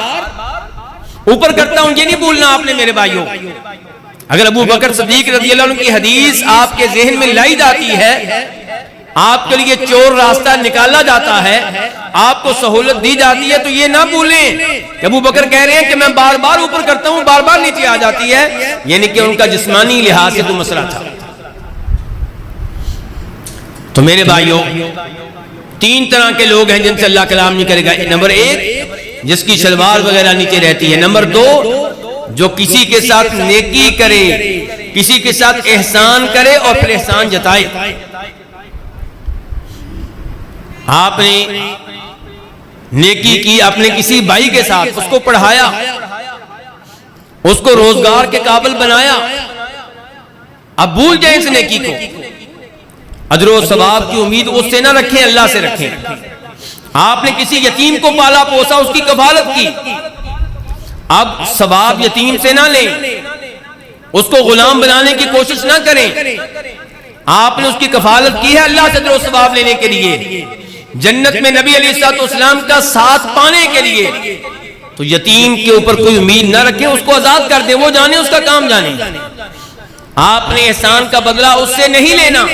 اوپر کرتا ہوں، یہ نہیں بھولنا آپ نے میرے بھائیوں۔ اگر ابو بکر صدیق رضی اللہ عنہ کی حدیث آپ کے ذہن میں لائی جاتی ہے، آپ کے لیے چور راستہ نکالا جاتا ہے، آپ کو سہولت دی جاتی ہے، تو یہ نہ بھولیں کہ ابو بکر کہہ رہے ہیں کہ میں بار بار اوپر کرتا ہوں بار بار نیچے آ جاتی ہے، یعنی کہ ان کا جسمانی لحاظ سے تو مسئلہ تھا۔ تو میرے بھائیوں تین طرح کے لوگ ہیں جن سے اللہ کلام نہیں کرے گا۔ نمبر ایک جس کی شلوار وغیرہ نیچے رہتی ہے، نمبر دو جو کسی کے ساتھ نیکی کرے، کسی کے ساتھ احسان کرے اور پھر احسان جتائے۔ آپ نے نیکی کی، آپ نے کسی بھائی کے ساتھ اس کو پڑھایا، اس کو روزگار کے قابل بنایا، اب بھول جائیں اس نیکی کو، اجر و ثواب کی امید اس سے نہ رکھیں، اللہ سے رکھیں۔ آپ نے کسی یتیم کو پالا پوسا، اس کی کفالت کی، اب ثواب یتیم سے نہ لیں، اس کو غلام بنانے کی کوشش نہ کریں، آپ نے اس کی کفالت کی ہے اللہ سے اجر و ثواب لینے کے لیے، جنت میں نبی علیہ السلام کا ساتھ پانے کے لیے، تو یتیم کے اوپر کوئی امید نہ رکھیں، اس کو آزاد کر دیں، وہ جانے اس کا کام جانے۔ آپ نے احسان کا بدلہ اس سے نہیں لینا۔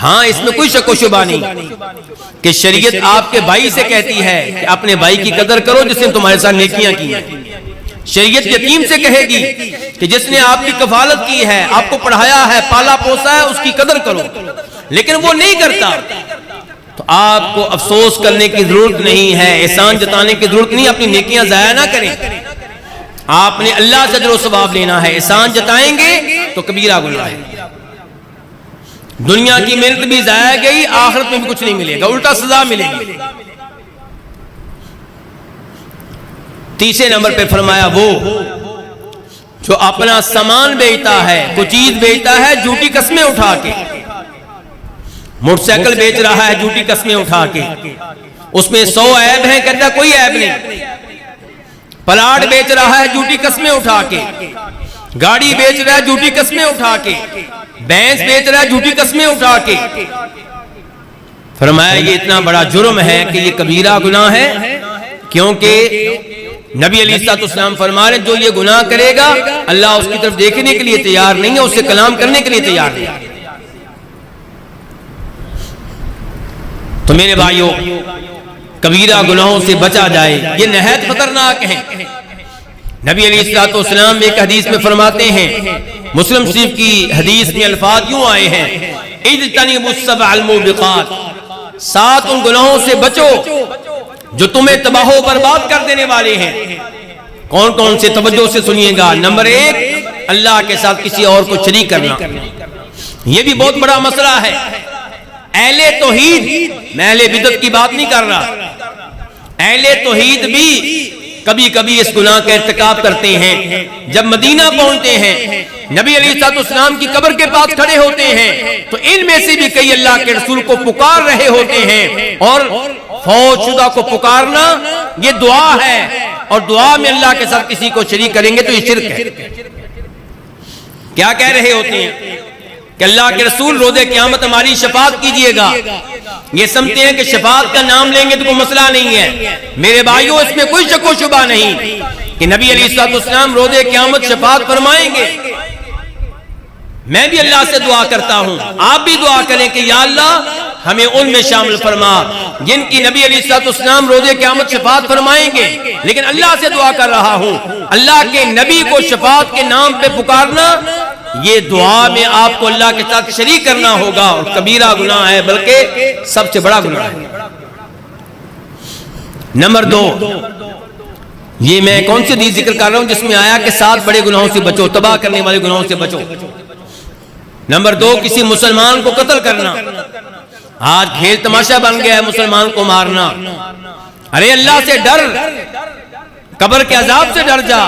ہاں اس میں کوئی شک و شبہ نہیں کہ شریعت آپ کے بھائی سے کہتی ہے کہ اپنے بھائی کی قدر کرو جس نے تمہارے ساتھ نیکیاں کی ہیں۔ شریعت یتیم سے کہے گی کہ جس نے آپ کی کفالت کی ہے، آپ کو پڑھایا ہے، پالا پوسا ہے، اس کی قدر کرو، لیکن وہ نہیں کرتا تو آپ کو افسوس کرنے کی ضرورت نہیں ہے، احسان جتانے کی ضرورت نہیں، اپنی نیکیاں ضائع نہ کریں۔ آپ نے اللہ سے اجر و ثواب لینا ہے، احسان جتائیں گے تو کبیرہ گناہ ہے، دنیا کی محنت بھی ضائع گئی، آخرت میں بھی کچھ نہیں ملے گا، الٹا سزا ملے گی۔ تیسرے نمبر پہ فرمایا وہ جو اپنا سامان بیچتا ہے، کوئی چیز بیچتا ہے جھوٹی قسمیں اٹھا کے، موٹر سائیکل بیچ رہا ہے جھوٹی قسمیں اٹھا کے، اس میں 100 عیب ہیں، کہتا کوئی عیب نہیں، پلاٹ بیچ رہا ہے جھوٹی قسمیں اٹھا کے، گاڑی بیچ رہا ہے جھوٹی قسمیں اٹھا کے، بھینس بیچ رہا ہے جھوٹی قسمیں اٹھا کے۔ فرمایا یہ اتنا بڑا جرم ہے کہ یہ کبیرہ گناہ ہے، کیونکہ نبی علیہ السلام فرما رہے ہیں جو یہ گناہ کرے گا اللہ اس کی طرف دیکھنے کے لیے تیار نہیں ہے، اس سے کلام کرنے کے لیے تیار نہیں ہے۔ تو میرے بھائیوں کبیرہ گناہوں سے بچا جائے، یہ نہایت خطرناک ہے۔ نبی علیہ السلام ایک حدیث میں فرماتے ہیں، مسلم شریف کی حدیث میں الفاظ یوں آئے ہیں، اجتنبوا السبع الموبقات، 7 ان گناہوں سے بچو جو تمہیں تباہ و برباد کر دینے والے ہیں۔ کون کون سے؟ توجہ سے سنیے گا۔ نمبر 1 اللہ کے ساتھ کسی اور کو شریک کرنا، یہ بھی بہت بڑا مسئلہ ہے۔ اہل توحید، میں اہل بدعت کی بات نہیں کر رہا، اہل توحید بھی کبھی کبھی اس گناہ کا ارتکاب کرتے ہیں۔ جب مدینہ پہنچتے ہیں، نبی علیہ السلام کی قبر کے پاس کھڑے ہوتے ہیں تو ان میں سے بھی کئی اللہ کے رسول کو پکار رہے ہوتے ہیں، اور فوت شدہ کو پکارنا یہ دعا ہے، اور دعا میں اللہ کے ساتھ کسی کو شریک کریں گے تو یہ شرک ہے۔ کیا کہہ رہے ہوتے ہیں کہ اللہ کے رسول روز قیامت ہماری شفاعت کیجئے گا، یہ سمجھتے ہیں کہ شفاعت کا نام لیں گے تو کوئی مسئلہ نہیں ہے۔ میرے بھائیوں، اس میں کوئی شک و شبہ نہیں کہ نبی علیہ السلام روز قیامت شفاعت فرمائیں گے۔ میں بھی اللہ سے دعا کرتا ہوں، آپ بھی دعا کریں کہ یا اللہ ہمیں ان میں شامل فرما جن کی نبی علیہ السلام روز قیامت شفاعت فرمائیں گے۔ لیکن اللہ سے دعا کر رہا ہوں، اللہ کے نبی کو شفاعت کے نام پہ پکارنا، یہ دعا میں آپ کو اللہ کے ساتھ شریک کرنا ہوگا، اور کبیرہ گناہ ہے، بلکہ سب سے بڑا گناہ ہے۔ نمبر 2، یہ میں کون سی حدیث ذکر کر رہا ہوں جس میں آیا کہ 7 بڑے گناہوں سے بچو، تباہ کرنے والے گناہوں سے بچو۔ نمبر 2، کسی مسلمان کو قتل کرنا۔ آج کھیل تماشا بن گیا ہے مسلمان کو مارنا۔ ارے اللہ سے ڈر، قبر کے عذاب سے ڈر جا،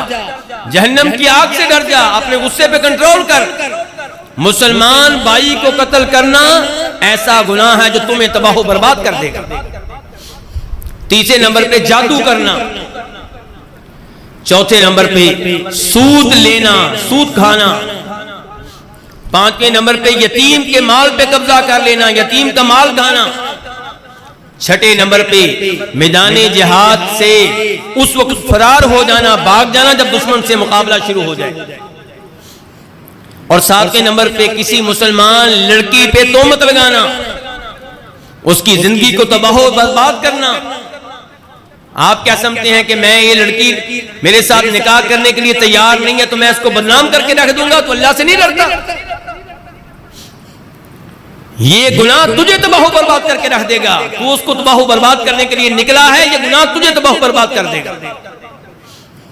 جہنم کی آگ سے ڈر جا، اپنے غصے پہ کنٹرول کر۔ مسلمان بھائی کو قتل کرنا ایسا گناہ ہے جو تمہیں تباہ و برباد کر دے گا۔ تیسرے نمبر پہ جادو کرنا۔ چوتھے نمبر پہ سود لینا، سود کھانا۔ پانچویں نمبر پہ یتیم کے مال پہ قبضہ کر لینا، یتیم کا مال کھانا۔ چھٹے نمبر پہ میدان جہاد سے اس وقت فرار ہو جانا، بھاگ جانا جب دشمن سے مقابلہ شروع ہو جائے۔ اور 7ویں نمبر پہ کسی مسلمان لڑکی پہ تہمت لگانا، اس کی زندگی کو تباہ و برباد کرنا۔ آپ کیا سمجھتے ہیں کہ میں یہ لڑکی میرے ساتھ نکاح کرنے کے لیے تیار نہیں ہے تو میں اس کو بدنام کر کے رکھ دوں گا؟ تو اللہ سے نہیں ڈرتا؟ یہ گناہ تجھے تباہ و برباد کر کے رکھ دے گا۔ تو اس کو تباہ و برباد کرنے کے لیے نکلا ہے، یہ گناہ تجھے تباہ و برباد کر دے گا۔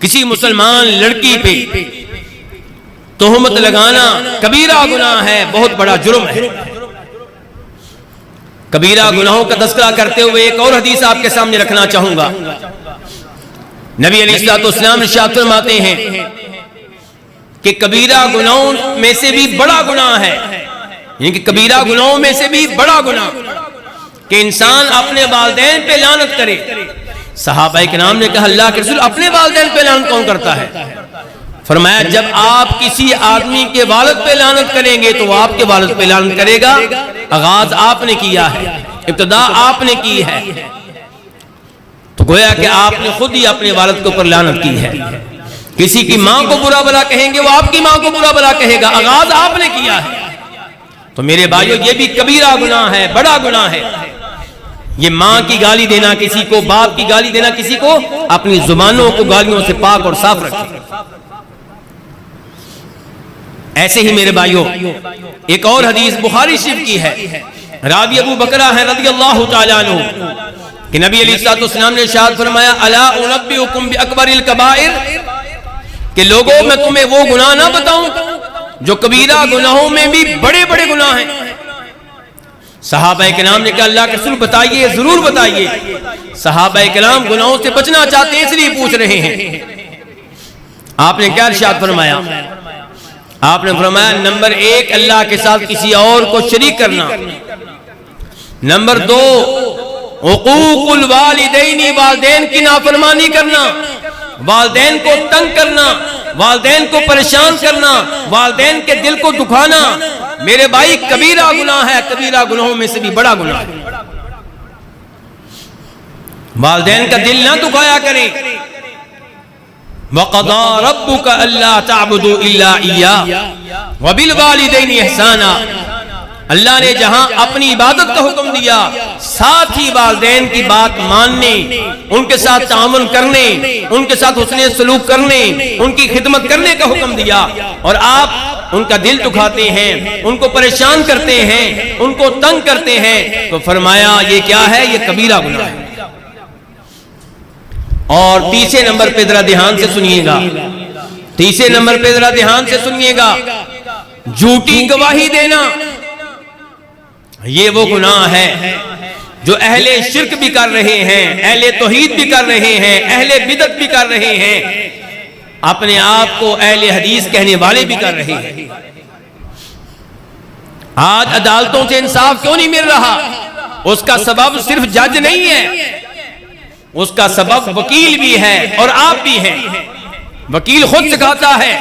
کسی مسلمان لڑکی پہ تہمت لگانا کبیرہ گناہ ہے، بہت بڑا جرم ہے۔ کبیرہ گناہوں کا تذکرہ کرتے ہوئے ایک اور حدیث آپ کے سامنے رکھنا چاہوں گا۔ نبی علیہ السلام ارشاد فرماتے ہیں کہ کبیرہ گناہوں میں سے بھی بڑا گناہ ہے، یعنی کہ کبیرہ گناہوں میں سے بھی بڑا گناہ کہ انسان اپنے والدین پہ لعنت کرے۔ صحابہ کرام نے کہا اللہ کے رسول اپنے والدین پہ لعنت کون کرتا ہے؟ فرمایا جب آپ کسی آدمی کے والد پہ لعنت کریں گے تو وہ آپ کے والد پہ لعنت کرے گا۔ آغاز آپ نے کیا ہے، ابتدا آپ نے کی ہے، تو گویا کہ آپ نے خود ہی اپنے والد کے اوپر لعنت کی ہے۔ کسی کی ماں کو برا بھلا کہیں گے، وہ آپ کی ماں کو برا بھلا کہے گا، آغاز آپ نے کیا ہے۔ تو میرے بھائیو یہ بھی کبیرہ گناہ ہے، بڑا گناہ ہے۔ یہ ماں کی گالی دینا کسی کو، باپ کی گالی دینا کسی کو، اپنی زبانوں کو گالیوں سے پاک اور صاف رکھیں۔ ایسے ہی میرے بھائیو ایک اور حدیث بخاری شریف کی ہے، راوی ابو بکرہ ہے رضی اللہ تعالیٰ عنہ، کہ نبی علیہ السلام نے ارشاد فرمایا الا انبئکم باکبر الکبائر، کہ لوگوں میں تمہیں وہ گناہ نہ بتاؤں جو کبیرہ گناہوں میں بھی بڑے بڑے گناہ ہیں۔ صحابہ کرام نے کہا اللہ کے رسول بتائیے، ضرور بتائیے۔ صحابہ کرام گناہوں سے بچنا چاہتے ہیں اس لیے پوچھ رہے ہیں۔ آپ نے کیا ارشاد فرمایا؟ آپ نے فرمایا نمبر 1 اللہ کے ساتھ کسی اور کو شریک کرنا، نمبر 2 حقوق الوالدین، والدین کی نافرمانی کرنا، والدین کو تنگ کرنا، والدین کو پریشان کرنا، والدین کے دل کو دکھانا۔ میرے بھائی کبیرہ گناہ ہے، کبیرہ گناہوں میں سے بھی بڑا گناہ ہے۔ والدین کا دل نہ دکھایا کریں۔ وَقَضَى رَبُّكَ أَلَّا تَعْبُدُوا إِلَّا إِيَّاهُ وَبِالْوَالِدَيْنِ إِحْسَانًا، اللہ نے جہاں اپنی عبادت کا حکم دیا، ساتھ ہی والدین کی بات ماننے، ان کے ساتھ تعاون کرنے، ان کے ساتھ حسن سلوک کرنے، ان کی خدمت کرنے کا حکم دیا، اور آپ ان کا دل دکھاتے ہیں، ان کو پریشان کرتے ہیں، ان کو تنگ کرتے ہیں، تو فرمایا یہ کیا ہے؟ یہ کبیرہ گناہ ہے۔ اور تیسرے نمبر پہ ذرا دھیان سے سنیے گا، تیسرے نمبر پہ ذرا دھیان سے سنیے گا، جھوٹی گواہی دینا یہ وہ گناہ ہے جو اہل شرک بھی کر رہے ہیں، اہل توحید بھی کر رہے ہیں، اہل بدعت بھی کر رہے ہیں، اپنے آپ کو اہل حدیث کہنے والے بھی کر رہے ہیں۔ آج عدالتوں سے انصاف کیوں نہیں مل رہا؟ اس کا سبب صرف جج نہیں ہے، اس کا سبب وکیل بھی ہے اور آپ بھی ہیں۔ وکیل خود سکھاتا ہے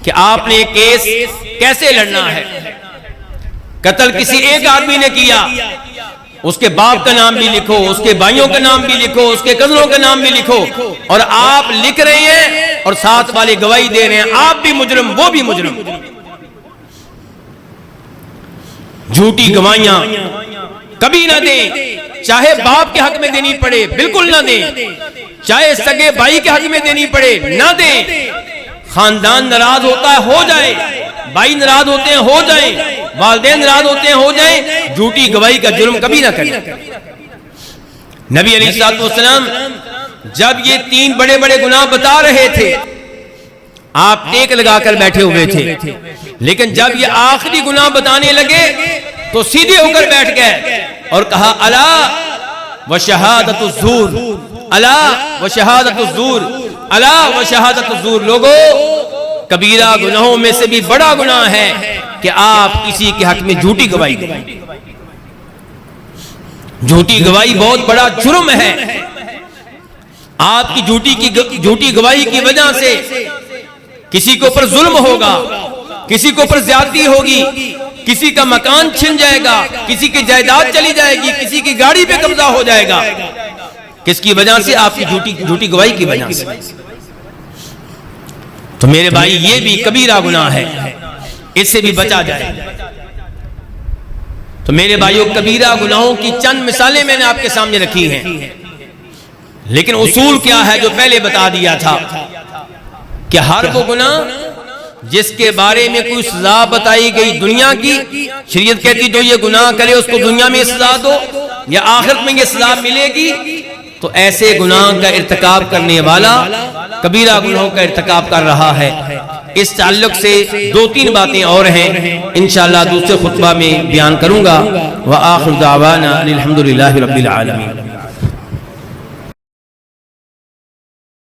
کہ آپ نے کیس کیسے لڑنا ہے۔ قتل کسی ایک آدمی نے کیا، اس کے باپ کا نام بھی لکھو، اس کے بھائیوں کا نام بھی لکھو، اس کے کزنوں کا نام بھی لکھو، اور آپ لکھ رہے ہیں اور ساتھ والے گواہی دے رہے ہیں، آپ بھی مجرم وہ بھی مجرم۔ جھوٹی گواہیاں کبھی نہ دیں، چاہے باپ کے حق میں دینی پڑے بالکل نہ دیں، چاہے سگے بھائی کے حق میں دینی پڑے نہ دیں۔ خاندان ناراض ہوتا ہے ہو جائے، بھائی ناراض ہوتے ہیں ہو جائیں، والدین ناراض ہوتے ہیں ہو جائیں، جھوٹی گواہی کا جرم کبھی نہ کریں۔ نبی علیہ الصلوۃ والسلام جب یہ تین بڑے بڑے گناہ بتا رہے تھے، آپ ٹیک لگا کر بیٹھے ہوئے تھے، لیکن جب یہ آخری گناہ بتانے لگے تو سیدھے ہو کر بیٹھ گئے اور کہا الا وشہادۃ الزور، الا وشہادۃ الزور، الا وشہادۃ الزور۔ لوگو، کبیرہ گناہوں میں سے بھی بڑا گناہ ہے کہ آپ کسی کے حق میں جھوٹی گواہی دیں۔ جھوٹی گواہی بہت بڑا جرم ہے۔ آپ کی جھوٹی گواہی کی وجہ سے کسی کے اوپر ظلم ہوگا، کسی کے اوپر زیادتی ہوگی، کسی کا مکان چھن جائے گا، کسی کی جائیداد چلی جائے گی، کسی کی گاڑی پہ قبضہ ہو جائے گا۔ کس کی وجہ سے؟ آپ کی جھوٹی گواہی کی وجہ سے۔ تو میرے بھائی یہ بھی کبیرہ گناہ ہے، اس سے بھی بچا جائے۔ تو میرے بھائیوں، کبیرہ گناہوں کی چند مثالیں میں نے آپ کے سامنے رکھی ہیں، لیکن اصول کیا ہے جو پہلے بتا دیا تھا کہ ہر وہ گناہ جس کے بارے میں کوئی سزا بتائی گئی دنیا کی، شریعت کہتی جو یہ گناہ کرے اس کو دنیا میں سزا دو یا آخرت میں یہ سزا ملے گی، تو ایسے گناہ کا ارتکاب کرنے والا کبیرہ گناہوں کا ارتکاب کر رہا ہے۔ اس تعلق سے دو تین باتیں اور ہیں، انشاءاللہ دوسرے خطبہ میں بیان کروں گا۔ وآخر دعوانا الحمدللہ رب العالمین۔